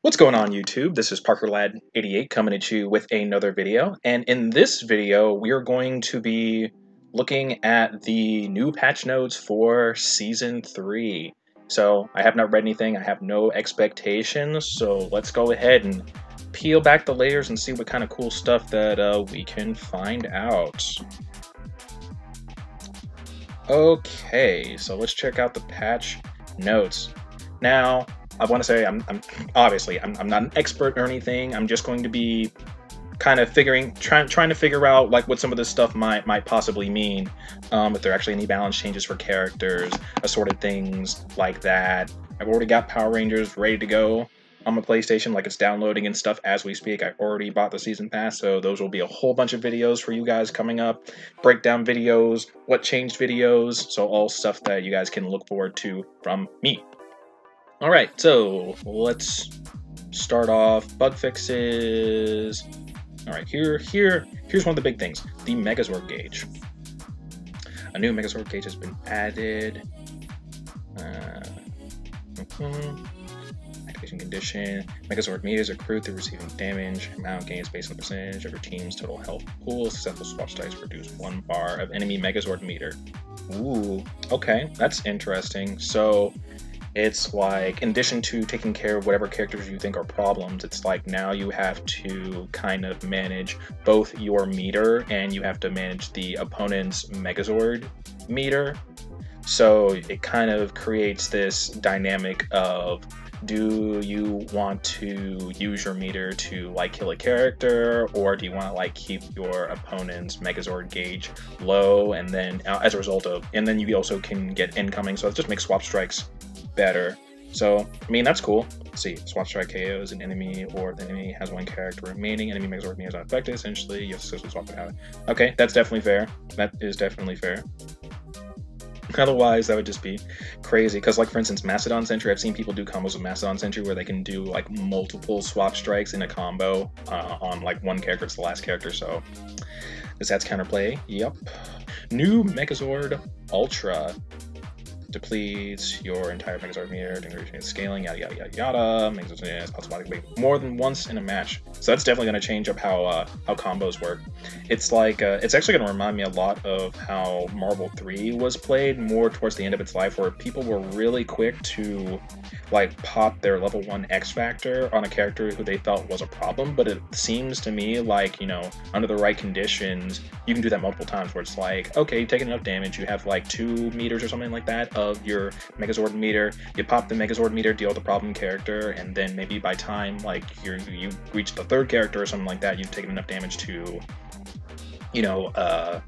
What's going on YouTube? This is Parkerlad88 coming at you with another video, and in this video we are going to be looking at the new patch notes for Season 3. So I have not read anything, I have no expectations, so let's go ahead and peel back the layers and see what kind of cool stuff that we can find out. Okay, so let's check out the patch notes. Now, I want to say I'm obviously not an expert or anything. I'm just going to be kind of trying to figure out like what some of this stuff might possibly mean. If there are actually any balance changes for characters, assorted things like that. I've already got Power Rangers ready to go on my PlayStation, like it's downloading and stuff as we speak. I already bought the season pass, so those will be a whole bunch of videos for you guys coming up. Breakdown videos, what changed videos, so all stuff that you guys can look forward to from me. Alright, so let's start off bug fixes. Alright, here's one of the big things, the Megazord gauge. A new Megazord gauge has been added. Activation condition. Megazord meters accrued through receiving damage. Amount gains based on the percentage of your team's total health pool. Successful swap strikes produce 1 bar of enemy Megazord meter. Ooh, okay, that's interesting. So it's like, in addition to taking care of whatever characters you think are problems, it's like now you have to kind of manage both your meter and you have to manage the opponent's Megazord meter. So it kind of creates this dynamic of, do you want to use your meter to like kill a character, or do you want to like keep your opponent's Megazord gauge low, and then as a result of, and then you also can get incoming, so it just makes swap strikes better. So I mean, that's cool. Let's see, swap strike KOs an enemy, or the enemy has 1 character remaining. Enemy Megazord meter is not affected. Essentially, you have to successfully swap it out. Okay, that's definitely fair. That is definitely fair. Otherwise, that would just be crazy. Because, like, for instance, Mastodon Sentry, I've seen people do combos with Mastodon Sentry where they can do, like, multiple swap strikes in a combo on, like, one character. It's the last character, so that's counterplay. Yep. New Megazord Ultra depletes your entire Megazord meter during scaling, yada yada yada yada. Megazord is automatically more than once in a match, so that's definitely going to change up how combos work. It's like it's actually going to remind me a lot of how Marvel 3 was played more towards the end of its life, where people were really quick to like pop their level 1 X Factor on a character who they thought was a problem. But it seems to me like, you know, under the right conditions, you can do that multiple times, where it's like, okay, you've taken enough damage, you have like 2 meters or something like that of your Megazord meter, you pop the Megazord meter, deal with the problem character, and then maybe by time like you reach the 3rd character or something like that, you've taken enough damage to, you know,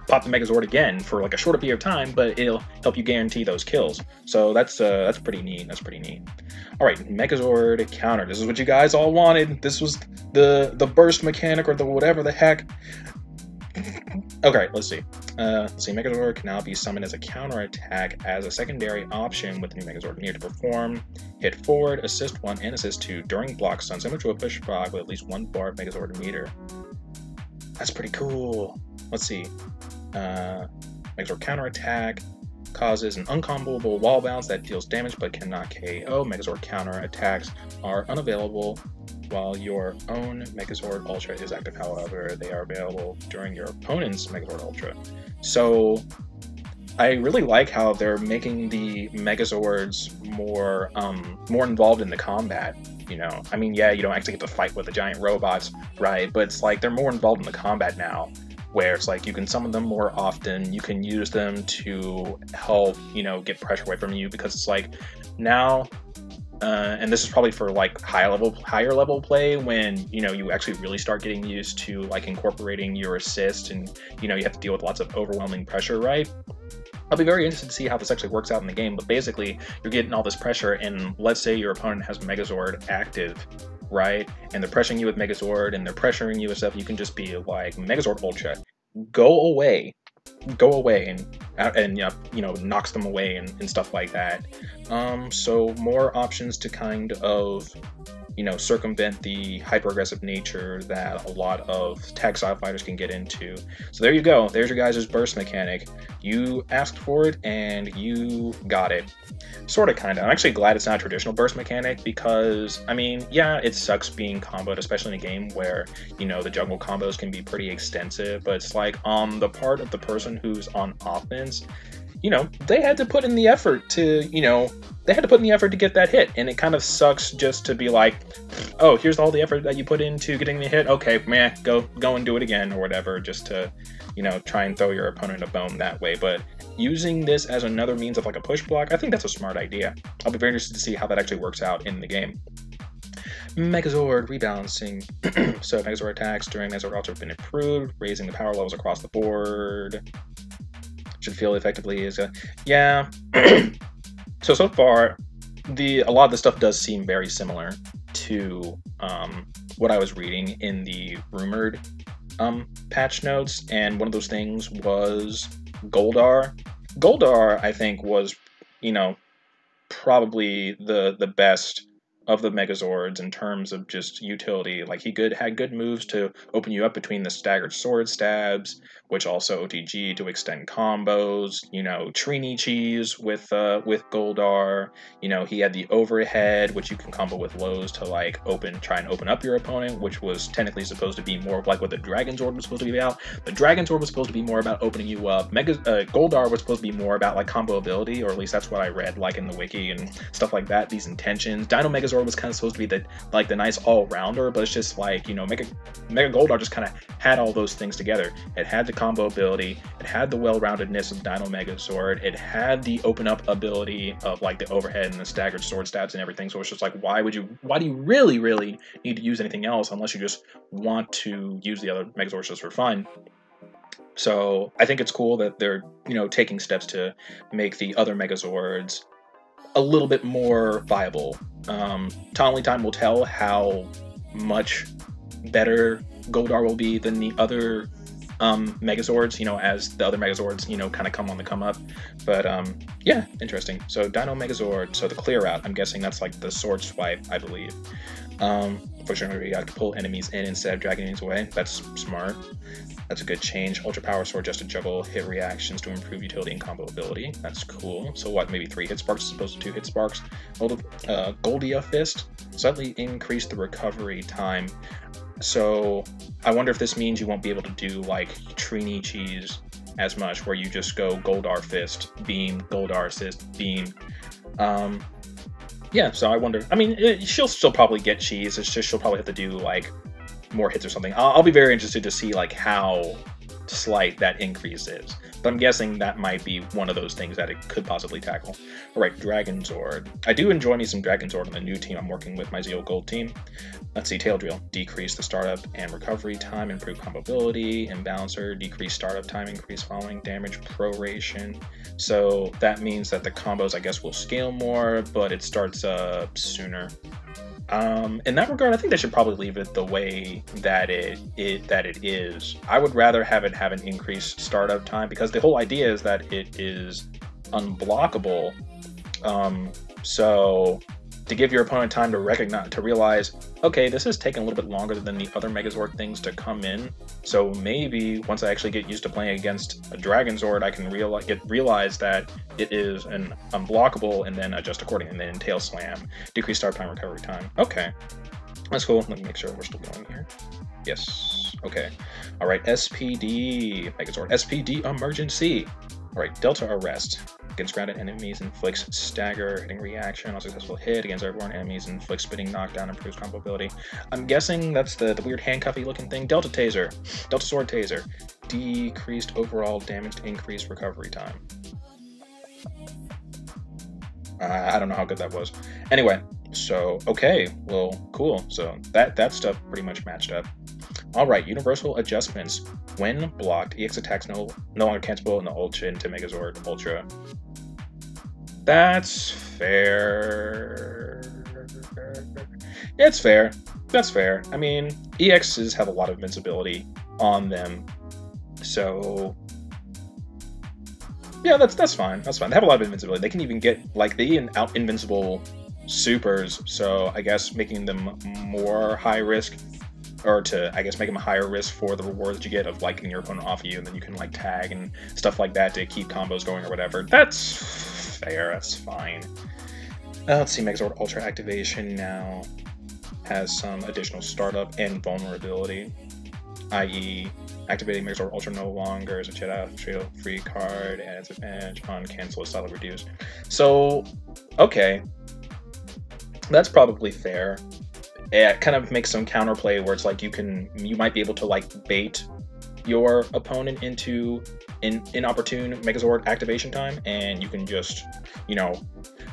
pop the Megazord again for like a shorter period of time, but it'll help you guarantee those kills. So that's pretty neat. That's pretty neat. All right, Megazord Counter. This is what you guys all wanted. This was the burst mechanic, or the whatever the heck. Okay, let's see. Megazord can now be summoned as a counter attack as a secondary option with the new Megazord meter to perform hit forward, assist 1, and assist 2 during block stun, similar to a push block with at least 1 bar of Megazord meter. That's pretty cool. Let's see. Megazord counter attack causes an uncomboable wall bounce that deals damage but cannot KO. Megazord counter attacks are unavailable while your own Megazord Ultra is active. However, they are available during your opponent's Megazord Ultra. So I really like how they're making the Megazords more involved in the combat. You know, I mean, yeah, you don't actually get to fight with the giant robots, right? But it's like they're more involved in the combat now, where it's like you can summon them more often, you can use them to help, you know, get pressure away from you, because it's like now, and this is probably for like higher level play, when, you know, you actually really start getting used to like incorporating your assist, and, you know, you have to deal with lots of overwhelming pressure, right? I'll be very interested to see how this actually works out in the game, but basically you're getting all this pressure, and let's say your opponent has Megazord active, right? And they're pressuring you with Megazord, and they're pressuring you with stuff. You can just be like, Megazord Ultra, go away, and you know, knocks them away and stuff like that. So more options to kind of you know, circumvent the hyper-aggressive nature that a lot of tag style fighters can get into. So there you go. There's your guys' burst mechanic. You asked for it and you got it. Sort of, kind of. I'm actually glad it's not a traditional burst mechanic because, I mean, yeah, it sucks being comboed, especially in a game where, you know, the jungle combos can be pretty extensive, but it's like on the part of the person who's on offense, you know, they had to put in the effort to, you know, they had to put in the effort to get that hit, and it kind of sucks just to be like, oh, here's all the effort that you put into getting the hit, okay, man, go and do it again, or whatever, just to, you know, try and throw your opponent a bone that way. But using this as another means of like a push block, I think that's a smart idea. I'll be very interested to see how that actually works out in the game. Megazord rebalancing. So Megazord attacks during Megazord Counter have been improved, raising the power levels across the board. Should feel effectively is yeah. So far, a lot of the stuff does seem very similar to what I was reading in the rumored patch notes, and one of those things was Goldar. Goldar, I think, was, you know, probably the best of the Megazords in terms of just utility. Like, he had good moves to open you up between the staggered sword stabs, which also OTG to extend combos. You know, Trini Cheese with Goldar. You know, he had the overhead, which you can combo with lows to like try and open up your opponent, which was technically supposed to be more of like what the Dragon Zord was supposed to be about. The Dragon Zord was supposed to be more about opening you up. Goldar was supposed to be more about like combo ability, or at least that's what I read like in the wiki and stuff like that. These intentions. Dino Megazord was kind of supposed to be the nice all-rounder, but it's just like, you know, Mega Goldar just kind of had all those things together. It had the combo ability, it had the well-roundedness of Dino Megazord, it had the open-up ability of like the overhead and the staggered sword stabs and everything. So it's just like, why do you really need to use anything else unless you just want to use the other Megazords just for fun? So I think it's cool that they're, you know, taking steps to make the other Megazords a little bit more viable. Only time will tell how much better Goldar will be than the other Megazords, you know, as the other Megazords, you know, kind of come on the come up. But yeah, interesting. So Dino Megazord, so the clear out, I'm guessing that's like the sword swipe, I believe. For sure, you got to pull enemies in instead of dragging enemies away. That's smart. That's a good change. Ultra Power Sword just to juggle hit reactions to improve utility and combo ability. That's cool. So what, maybe 3 hit sparks as opposed to 2 hit sparks. Goldia Fist, slightly increase the recovery time. So I wonder if this means you won't be able to do like Trini Cheese as much, where you just go Goldar Fist, beam, Goldar Assist, beam. Yeah, so I wonder. I mean, she'll still probably get cheese. It's just she'll probably have to do like more hits or something. I'll be very interested to see like how slight that increase is. But I'm guessing that might be one of those things that it could possibly tackle. All right, Dragon Zord. I do enjoy me some Dragon Zord on the new team I'm working with, my Zeal Gold team. Let's see, Tail Drill. Decrease the startup and recovery time, improve combo ability, imbalancer, decrease startup time, increase following damage proration. So that means that the combos, I guess, will scale more, but it starts sooner. In that regard, I think they should probably leave it the way that it is. I would rather have it have an increased startup time, because the whole idea is that it is unblockable. So to give your opponent time to realize, okay, this is taking a little bit longer than the other Megazord things to come in. So maybe once I actually get used to playing against a Dragon Zord, I can realize that it is an unblockable, and then adjust accordingly. And then Tail Slam, decrease start time, recovery time. Okay, that's cool. Let me make sure we're still going here. Yes. Okay. All right. SPD Megazord. SPD Emergency. All right. Delta Arrest. Against grounded enemies, inflicts stagger, hitting reaction. On successful hit against airborne enemies, inflicts spinning knockdown, improves combo ability. I'm guessing that's the weird handcuffy looking thing. Delta Taser. Delta Sword Taser. Decreased overall damage to increase recovery time. I don't know how good that was. Anyway, so okay, well, cool. So that stuff pretty much matched up. All right, universal adjustments. When blocked, EX attacks no longer cancelable in the Ultra into Megazord Ultra. That's fair. It's fair. That's fair. I mean, EXs have a lot of invincibility on them, so yeah, that's fine. That's fine. They have a lot of invincibility. They can even get like out invincible supers, so I guess making them more high risk, or to, I guess, make them a higher risk for the reward that you get of like getting your opponent off of you, and then you can like tag and stuff like that to keep combos going or whatever. That's fair, that's fine. Let's see, Megazord Ultra activation now has some additional startup and vulnerability, i.e. activating Megazord Ultra no longer is a Jedi free card and its advantage on cancel is slightly reduced. So, okay, that's probably fair. It kind of makes some counterplay where it's like you might be able to like bait your opponent into an inopportune Megazord activation time, and you can just, you know,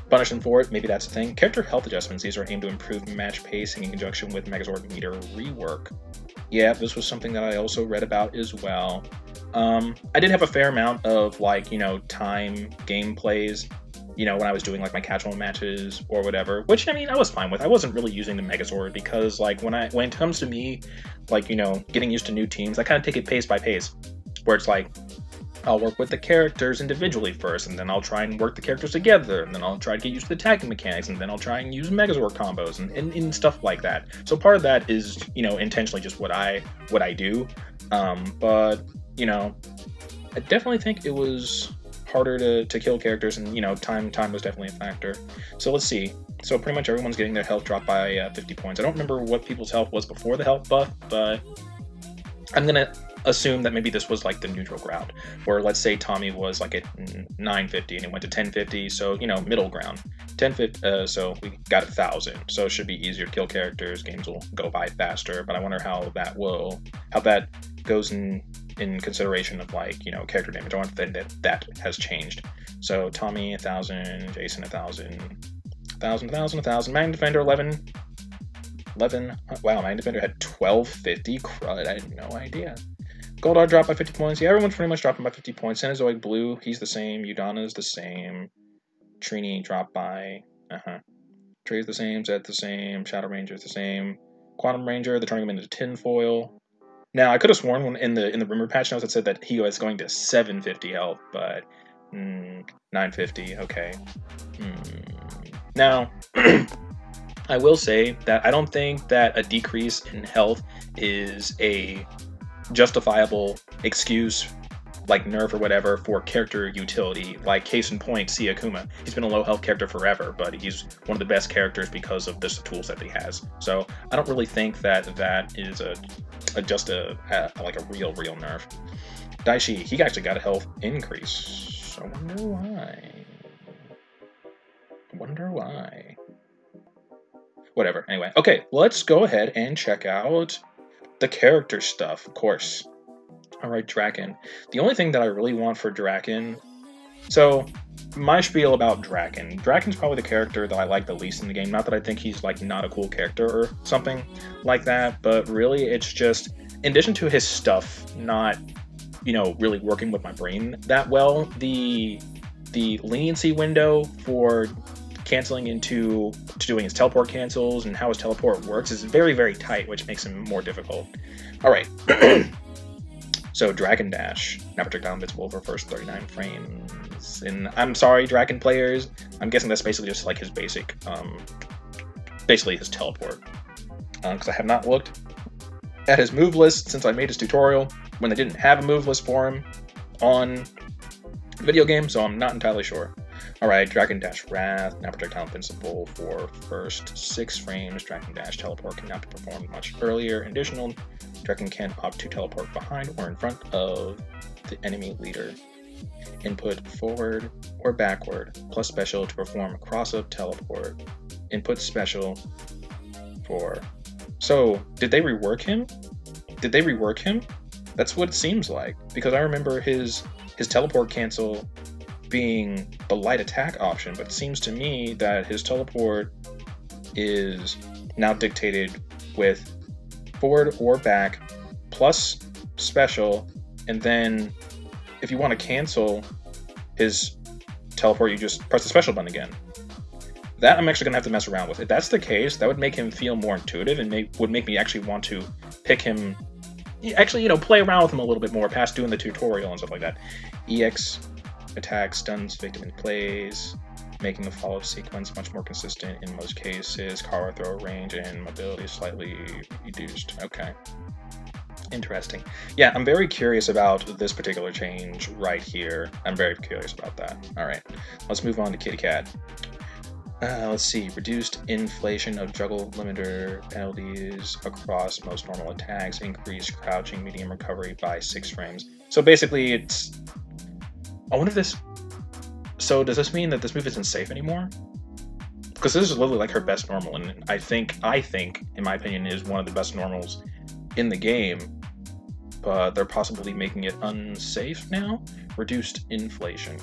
punish them for it. Maybe that's the thing. Character health adjustments. These are aimed to improve match pacing in conjunction with Megazord meter rework. Yeah, this was something that I also read about as well. I did have a fair amount of like, you know, time gameplays, you know, when I was doing like my casual matches or whatever, which I mean, I was fine with. I wasn't really using the Megazord because like when it comes to me, like, you know, getting used to new teams, I kind of take it pace by pace, where it's like, I'll work with the characters individually first, and then I'll try and work the characters together, and then I'll try to get used to the attacking mechanics, and then I'll try and use Megazord combos and stuff like that. So part of that is, you know, intentionally just what I do. But, you know, I definitely think it was harder to kill characters, and, you know, time was definitely a factor. So let's see. So pretty much everyone's getting their health dropped by 50 points. I don't remember what people's health was before the health buff, but I'm gonna assume that maybe this was like the neutral ground, where let's say Tommy was like at 950 and it went to 1050, so, you know, middle ground. 1050, so we got 1,000, so it should be easier to kill characters, games will go by faster, but I wonder how that goes in consideration of like, you know, character damage. I wonder if that has changed. So Tommy 1,000, Jason 1,000, 1,000, Magnet Defender 11. Wow, Magnet Defender had 1250. Crud, I had no idea. Goldar dropped by 50 points. Yeah, everyone's pretty much dropping by 50 points. Cenozoic Blue, he's the same. Udana's the same. Trini dropped by... Trey's the same. Zed's the same. Shadow Ranger's the same. Quantum Ranger, they're turning him into tinfoil. Now, I could have sworn when in the rumor patch notes it said that he was going to 750 health, but 950, okay. Now, I will say that I don't think that a decrease in health is a justifiable excuse, like nerf or whatever, for character utility. Like, case in point, Siakuma. He's been a low health character forever, but he's one of the best characters because of this tool set that he has. So I don't really think that is just a real nerf. Daishi, he actually got a health increase. I wonder why. Whatever. Anyway, okay, let's go ahead and check out the character stuff, of course. Alright, Draken. The only thing that I really want for Draken... So, my spiel about Draken. Draken's probably the character that I like the least in the game. Not that I think he's, like, not a cool character or something like that, but really it's just, in addition to his stuff not, you know, really working with my brain that well, the leniency window for canceling into doing his teleport cancels and how his teleport works is very, very tight, which makes him more difficult. Alright. So, Dragon Dash. Now projectile invincible for first 39 frames. And I'm sorry, Dragon players. I'm guessing that's basically just like his basic, basically his teleport. Because I have not looked at his move list since I made his tutorial, when they didn't have a move list for him on video game, so I'm not entirely sure. Alright, Dragon Dash Wrath, now projectile invincible for first 6 frames. Dragon Dash teleport cannot be performed much earlier. Additional, Dragon can opt to teleport behind or in front of the enemy leader. Input forward or backward, plus special to perform cross-up teleport. Input special for... So, did they rework him? That's what it seems like, because I remember his teleport cancel being the light attack option, but it seems to me that his teleport is now dictated with forward or back plus special, and then if you want to cancel his teleport, you just press the special button again. That I'm actually going to have to mess around with. If that's the case, that would make him feel more intuitive and would make me actually want to pick him, actually, you know, play around with him a little bit more past doing the tutorial and stuff like that. EX attack stuns victim in place. making the follow sequence much more consistent in most cases. Car throw range and mobility slightly reduced. Okay. Interesting. Yeah, I'm very curious about this particular change right here. I'm very curious about that. All right, let's move on to Kitty Cat. Let's see, reduced inflation of juggle limiter penalties across most normal attacks, increased crouching medium recovery by 6 frames. So basically it's, I wonder if this, so does this mean that this move isn't safe anymore? Because this is literally like her best normal, and I think, in my opinion, is one of the best normals in the game, but they're possibly making it unsafe now? Reduced inflation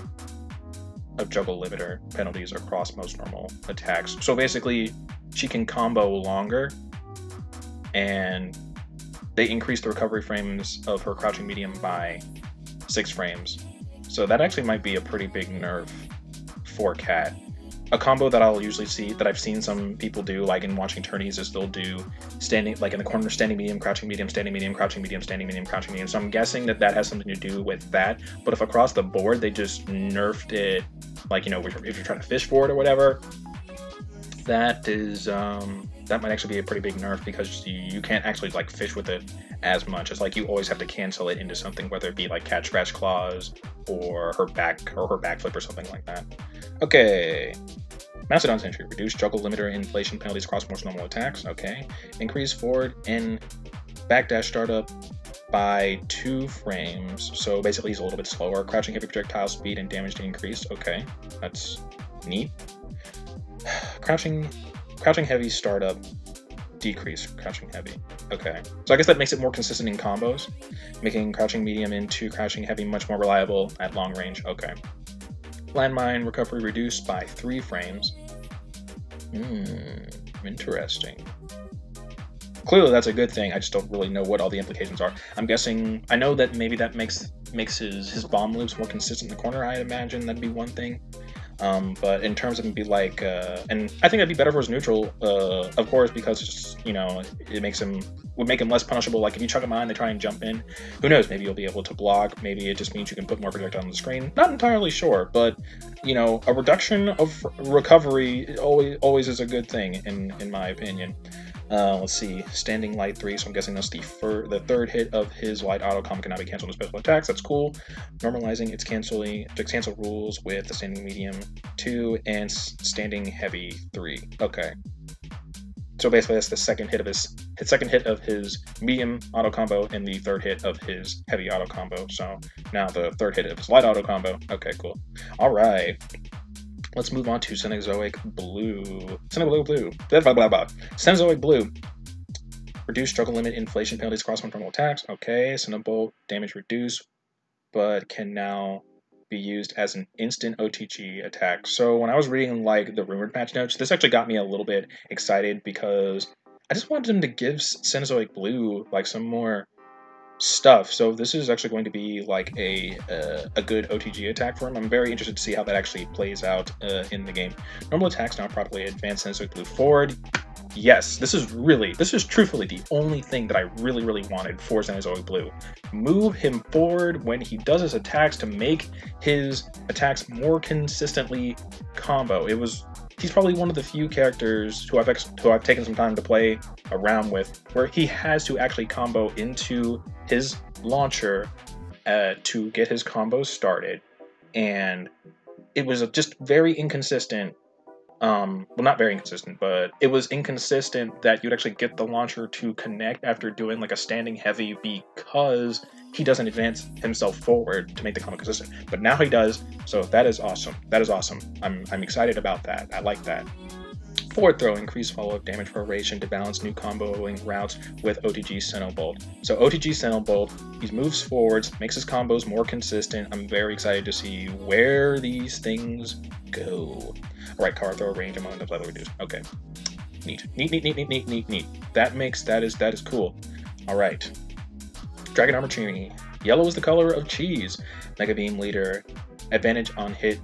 of juggle limiter penalties across most normal attacks. So basically, she can combo longer, and they increase the recovery frames of her crouching medium by 6 frames. So that actually might be a pretty big nerf for Cat. A combo that I'll usually see, that I've seen some people do, like in watching tourneys, is they'll do standing, like in the corner, standing medium, crouching medium, standing medium, crouching medium, standing medium, crouching medium. So I'm guessing that that has something to do with that. But if across the board they just nerfed it, like, you know, if you're trying to fish for it or whatever, that is, that might actually be a pretty big nerf, because you can't actually like fish with it as much. It's like you always have to cancel it into something, whether it be like Cat Scratch Claws or her backflip or something like that. Okay. Mastodon Sentry, reduce juggle limiter inflation penalties across most normal attacks. Okay. Increase forward and backdash startup by 2 frames. So basically he's a little bit slower. Crouching heavy projectile speed and damage increased. Okay. That's neat. Crouching heavy startup decrease. Crouching heavy. Okay. So I guess that makes it more consistent in combos, making crouching medium into crouching heavy much more reliable at long range. Okay. Landmine recovery reduced by 3 frames. Interesting. Clearly that's a good thing. I just don't really know what all the implications are. I'm guessing, I know that maybe that makes his bomb loops more consistent in the corner. I imagine that'd be one thing. But in terms of it be like, and I think that'd be better for his neutral, of course, because it's just, you know, it would make him less punishable. Like if you chuck him on, they try and jump in. Who knows? Maybe you'll be able to block. Maybe it just means you can put more projectile on the screen. Not entirely sure, but you know, a reduction of recovery always is a good thing in my opinion. Let's see, standing light 3, so I'm guessing that's the third hit of his light auto combo cannot be canceled in special attacks. That's cool. Normalizing its cancel rules with the standing medium 2 and standing heavy 3. Okay. So basically that's the second hit of his medium auto combo and the third hit of his heavy auto combo. So now the third hit of his light auto combo. Okay, cool. All right. Let's move on to Cenozoic Blue. Cenozoic Blue. Reduce struggle limit inflation penalties across normal attacks. Okay, Cenobolt damage reduced, but can now be used as an instant OTG attack. So when I was reading like the rumored patch notes, this actually got me a little bit excited, because I just wanted them to give Cenozoic Blue like some more stuff. So this is actually going to be like a good OTG attack for him. I'm very interested to see how that actually plays out in the game. Normal attacks now properly advance Cenozoic Blue forward. Yes, this is truthfully the only thing that I really wanted for Cenozoic Blue. Move him forward when he does his attacks to make his attacks more consistently combo. He's probably one of the few characters who I've taken some time to play around with, where he has to actually combo into his launcher to get his combos started, and it was just very inconsistent. Well, not very inconsistent, but it was inconsistent that you'd actually get the launcher to connect after doing like a standing heavy, because he doesn't advance himself forward to make the combo consistent. But now he does, so that is awesome. That is awesome. I'm excited about that. I like that. Forward throw, increased follow-up damage proration to balance new comboing routes with OTG Cenobolt. So OTG Cenobolt, he moves forwards, makes his combos more consistent. I'm very excited to see where these things go. All right, card throw range among the level reduced. Okay, neat. That is cool. All right, Dragon Armor Cheering. Yellow is the color of cheese. Mega Beam Leader, advantage on hit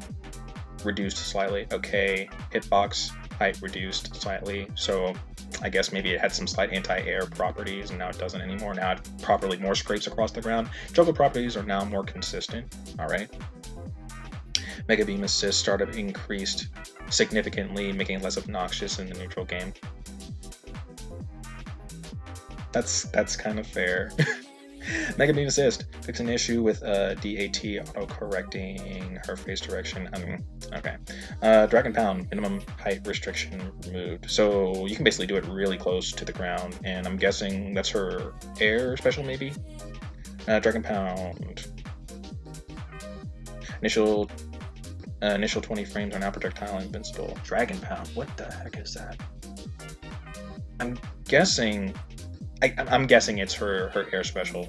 reduced slightly. Okay, hitbox height reduced slightly, so I guess maybe it had some slight anti-air properties and now it doesn't anymore. Now it properly more scrapes across the ground. Juggle properties are now more consistent. All right. Mega Beam Assist startup increased significantly, making it less obnoxious in the neutral game. That's kind of fair. Mega Beam Assist fixed an issue with DAT auto-correcting her face direction. Okay. Dragon Pound, minimum height restriction removed. So you can basically do it really close to the ground, and I'm guessing that's her air special, maybe? Dragon Pound. Initial 20 frames are now projectile invincible. Dragon Pound, what the heck is that? I'm guessing it's her air special.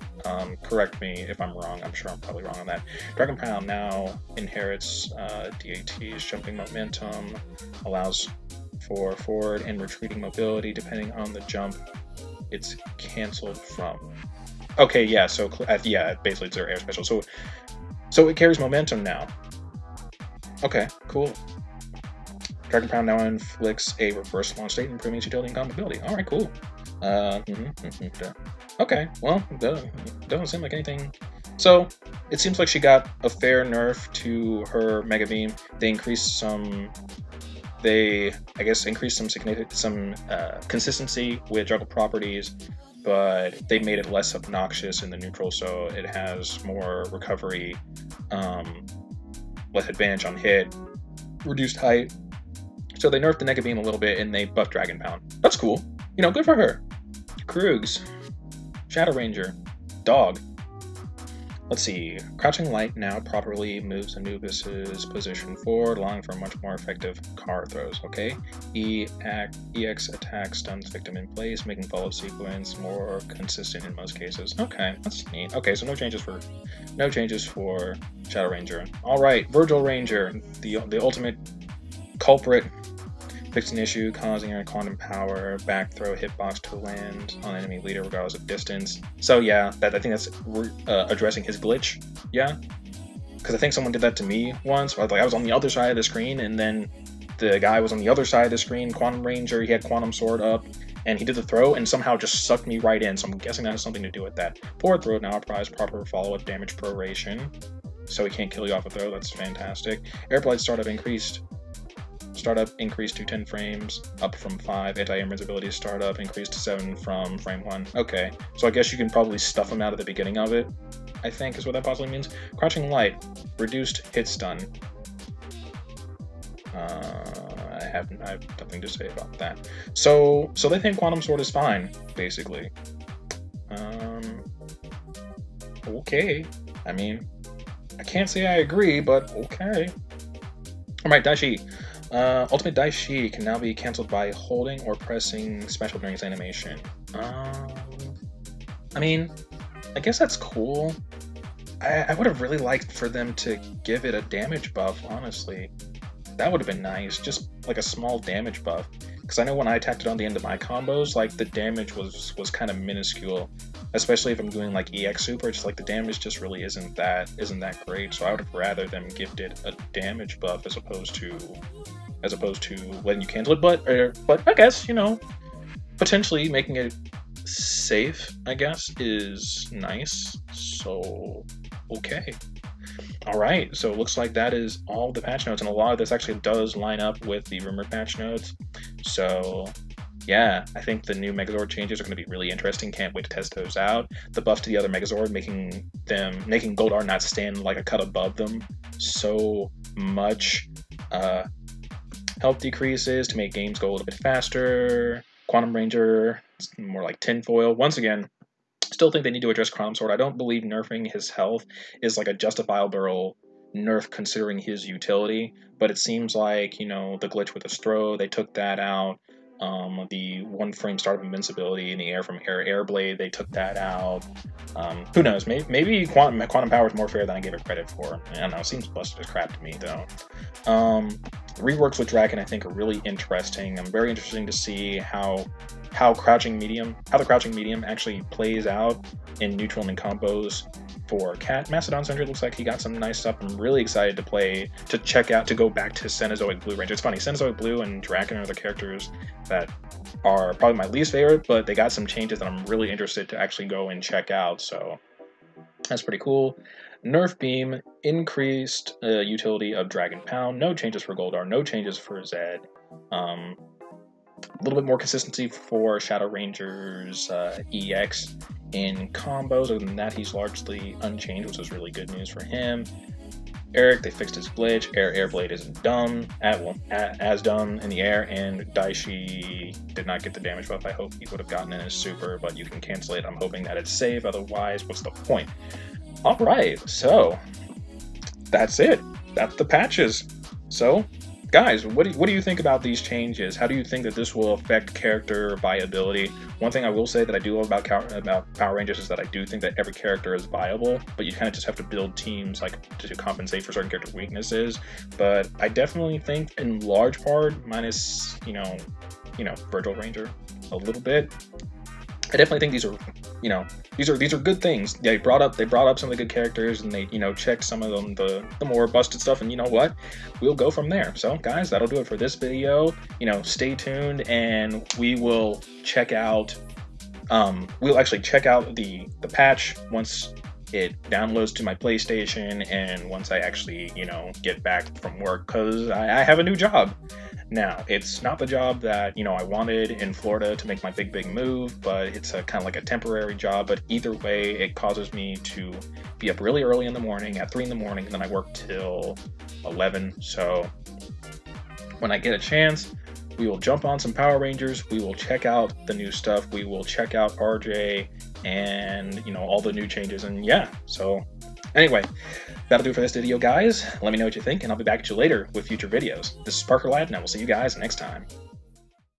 Correct me if I'm wrong. I'm sure I'm probably wrong on that. Dragon Pound now inherits DAT's jumping momentum, allows for forward and retreating mobility depending on the jump it's canceled from. Okay, yeah. So yeah, basically it's her air special. So it carries momentum now. Okay, cool. Dragon Pound now inflicts a reverse launch state, improving its utility and compatibility. All right, cool. Okay, well, doesn't seem like anything. So it seems like she got a fair nerf to her Mega Beam. They increased some. I guess, increased some consistency with juggle properties, but they made it less obnoxious in the neutral, so it has more recovery, less advantage on hit, reduced height. So they nerfed the Mega Beam a little bit, and they buffed Dragon Pound. That's cool. You know, good for her. Krugs. Shadow Ranger. Dog. Let's see. Crouching Light now properly moves Anubis's position forward, allowing for much more effective card throws. Okay. EX attack stuns victim in place, making follow sequence more consistent in most cases. Okay, that's neat. Okay, so no changes for Shadow Ranger. All right, Virgil Ranger, the ultimate culprit. Fixed an issue causing her quantum power back throw hitbox to land on enemy leader regardless of distance. So yeah, I think that's addressing his glitch. Yeah, because I think someone did that to me once. Like I was on the other side of the screen, and then the guy was on the other side of the screen. Quantum Ranger, he had Quantum Sword up, and he did the throw, and somehow just sucked me right in. So I'm guessing that has something to do with that. Forward throw now applies proper follow-up damage proration, so he can't kill you off a throw. That's fantastic. Airblade startup increased to 10 frames, up from 5. Anti-invincibility startup increased to 7 from frame 1. Okay, so I guess you can probably stuff him out at the beginning of it, I think is what that possibly means. Crouching Light, reduced hit stun. I have nothing to say about that. So they think Quantum Sword is fine, basically. Okay. I mean, I can't say I agree, but okay. Alright, Duchy. Ultimate Daishi can now be cancelled by holding or pressing special during its animation. I mean, I guess that's cool. I would have really liked for them to give it a damage buff, honestly. That would have been nice, just like a small damage buff. Because I know when I attacked it on the end of my combos, like the damage was kind of minuscule. Especially if I'm doing like EX Super, just like the damage just really isn't that great. So I would have rather them gifted a damage buff as opposed to letting you cancel it. But I guess, you know, potentially making it safe, I guess, is nice. So okay. Alright, so it looks like that is all the patch notes, and a lot of this actually does line up with the rumored patch notes. So yeah, I think the new Megazord changes are going to be really interesting. Can't wait to test those out. The buff to the other Megazord, making Goldar not stand like a cut above them so much. Health decreases to make games go a little bit faster. Quantum Ranger, more like tinfoil. Once again, still think they need to address Quantum Sword. I don't believe nerfing his health is like a justifiable nerf considering his utility, but it seems like, you know, the glitch with his throw, they took that out. The 1 frame startup invincibility in the air from Airblade, they took that out. Who knows? Maybe quantum power is more fair than I gave it credit for. I don't know. It seems busted as crap to me, though. Reworks with Draken, I think, are really interesting. I'm very interested to see how the crouching medium actually plays out in neutral and combos for Cat. Mastodon Center looks like he got some nice stuff. I'm really excited to go back to Cenozoic Blue Ranger. It's funny, Cenozoic Blue and Draken are the characters that are probably my least favorite, but they got some changes that I'm really interested to actually go and check out. So That's pretty cool. Nerf Beam, increased utility of Dragon Pound, no changes for Goldar, no changes for Zed. A little bit more consistency for Shadow Ranger's EX in combos. Other than that, he's largely unchanged, which is really good news for him. Eric, they fixed his glitch. Air Blade isn't dumb, as dumb in the air, and Daishi did not get the damage buff I hope he would have gotten in his super, but you can cancel it. I'm hoping that it's safe, otherwise, what's the point? Alright, so that's it. That's the patches. So, guys, what do you think about these changes? How do you think that this will affect character viability? One thing I will say that I do love about Power Rangers is that I do think that every character is viable, but you kind of just have to build teams like to compensate for certain character weaknesses. But I definitely think, in large part, minus Virgil Ranger a little bit, I definitely think these are good things. They brought up some of the good characters, and they checked some of them the more busted stuff, and you know what, we'll go from there. So guys, that'll do it for this video. Stay tuned, and we will check out we'll actually check out the patch once it downloads to my PlayStation, and once I actually get back from work, because I have a new job. Now, it's not the job that, I wanted in Florida to make my big move, but it's kind of like a temporary job. But either way, it causes me to be up really early in the morning, at 3 in the morning, and then I work till 11. So when I get a chance, we will jump on some Power Rangers. We will check out the new stuff. We will check out RJ and, all the new changes. And yeah, so anyway, that'll do it for this video, guys. Let me know what you think, and I'll be back at you later with future videos. This is Parkerlad, and I will see you guys next time.